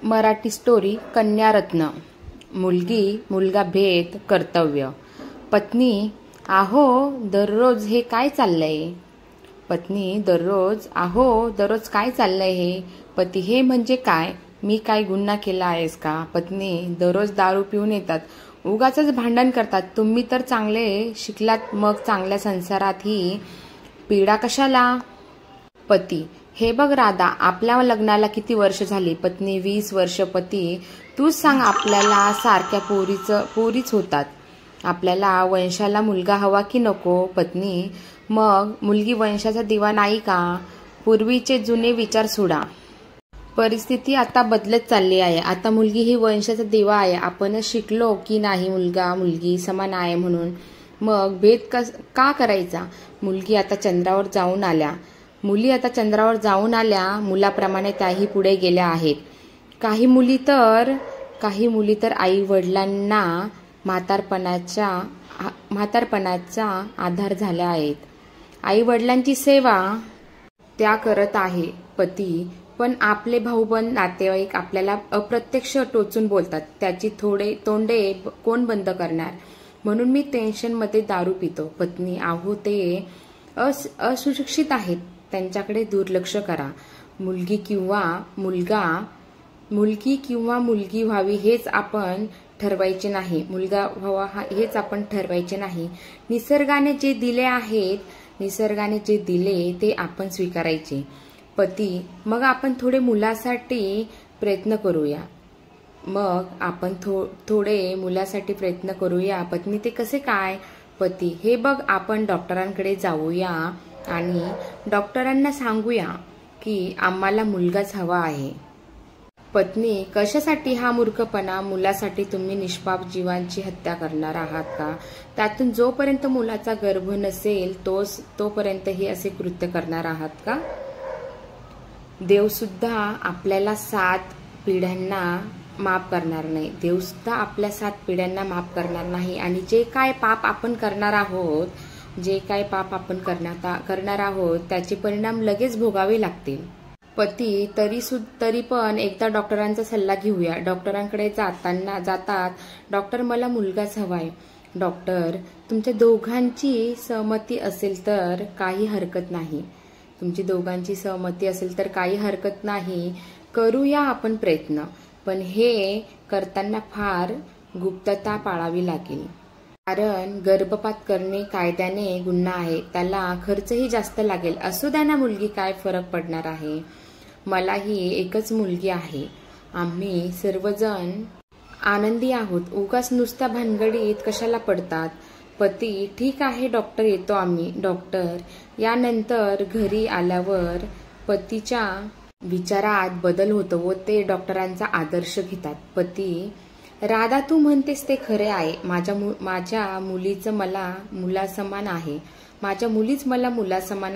Marathi story कन्यारत्न. मुलगी मुलगा भेद कर्तव्य. पत्नी आहो दररोज हे काय चाललंय. पत्नी दररोज काय चाललंय हे. पती हे म्हणजे काय, मी काय गुन्हा केला आहेस का. पत्नी दररोज दारू पिऊन येतात, उगाचच भांडण करतात, तुम्ही तर चांगले शिकलात, मग चांगल्या संसारात ही पीडा कशाला. पती हे बघ राधा, आपल्या लग्नाला किती वर्ष झाली. पत्नी 20 वर्ष. पती तूच सांग, आपल्याला सारख्या पोरीच होतात, आपल्याला वंशाला मुलगा हवा की नको. पत्नी मग मुलगी वंशाचा दिवा नाही का. पूर्वीचे जुने विचार सोडा, परिस्थिती आता बदलत चालली आहे. आता मुलगी ही वंशाचा दिवा आहे. आपण शिकलो की नाही मुलगा मुलगी समान आहे म्हणून, मग भेद का करायचा. मुली आता चंद्रावर जाऊन आल्या, मुलाप्रमाणे त्याही पुढे गेल्या आहेत. काही मुली तर आई वडिलांना म्हातारपणाचा आधार झाल्या आहेत. आई वडिलांची सेवा त्या करत आहे. पती पण आपले भाऊबंद नातेवाईक आपल्याला अप्रत्यक्ष टोचून बोलतात, त्याची तोंडे कोण बंद करणार. म्हणून मी टेन्शनमध्ये दारू पितो. पत्नी आहो ते असुशिक्षित आहेत, त्यांच्याकडे दुर्लक्ष करा. मुलगी किंवा मुलगी व्हावी हेच आपण ठरवायचे नाही. मुलगा व्हावा हेच आपण ठरवायचे नाही. निसर्गाने जे दिले ते आपण स्वीकारायचे. पती मग आपण थोडे मुलासाठी प्रयत्न करूया. पत्नी ते कसे काय. पती हे बघ, आपण डॉक्टरांकडे जाऊया आणि डॉक्टरांना सांगूया की आम्हाला मुलगाच हवा आहे. पत्नी कशासाठी हा मूर्खपणा. मुलासाठी तुम्ही निष्पाप जीवांची हत्या करणार आहात का. त्यातून जोपर्यंत मुलाचा गर्भ नसेल तोपर्यंत हे असे कृत्य करणार आहात का. देव सुद्धा आपल्याला 7 पिढ्यांना माफ करणार नाही. आणि जे काय पाप आपण करणार आहोत त्याचे परिणाम लगेच भोगावे लागतील. पती तरी पण एकदा डॉक्टरांचा सल्ला घेऊया. डॉक्टरांकडे जातात. डॉक्टर मला मुलगाच हवाय. डॉक्टर तुमच्या दोघांची सहमती असेल तर काही हरकत नाही. करूया आपण प्रयत्न, पण हे करताना फार गुप्तता पाळावी लागेल. कारण गर्भपात करणे कायद्याने गुन्हा आहे, त्याला खर्चही जास्त लागेल. असू द्या ना मुलगी, काय फरक पडणार आहे. मलाही एकच मुलगी आहे, आम्ही सर्वजण आनंदी आहोत. उगाच नुसत्या भानगडीत कशाला पडतात. पती ठीक आहे डॉक्टर, येतो आम्ही. डॉक्टर यानंतर घरी आल्यावर पतीच्या विचारात बदल होतो व ते डॉक्टरांचा आदर्श घेतात. पती राधा तू म्हणतेस ते खरे आहे. माझ्या मुलीच मला मुलासमान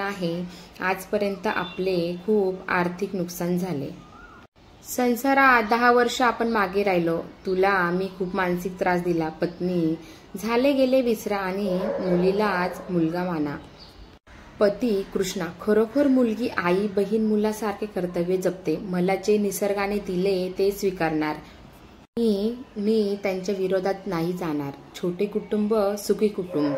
आहे. आजपर्यंत आपले खूप आर्थिक नुकसान झाले. संसारात 10 वर्ष आपण मागे राहिलो. तुला मी खूप मानसिक त्रास दिला. पत्नी झाले गेले विसरा आणि मुलीलाच मुलगा माना. पती कृष्णा खरोखर मुलगी आई बहीण मुलासारखे कर्तव्य जपते. मला जे निसर्गाने दिले ते स्वीकारणार. मी त्यांच्या विरोधात नाही जाणार. छोटे कुटुंब सुखी कुटुंब.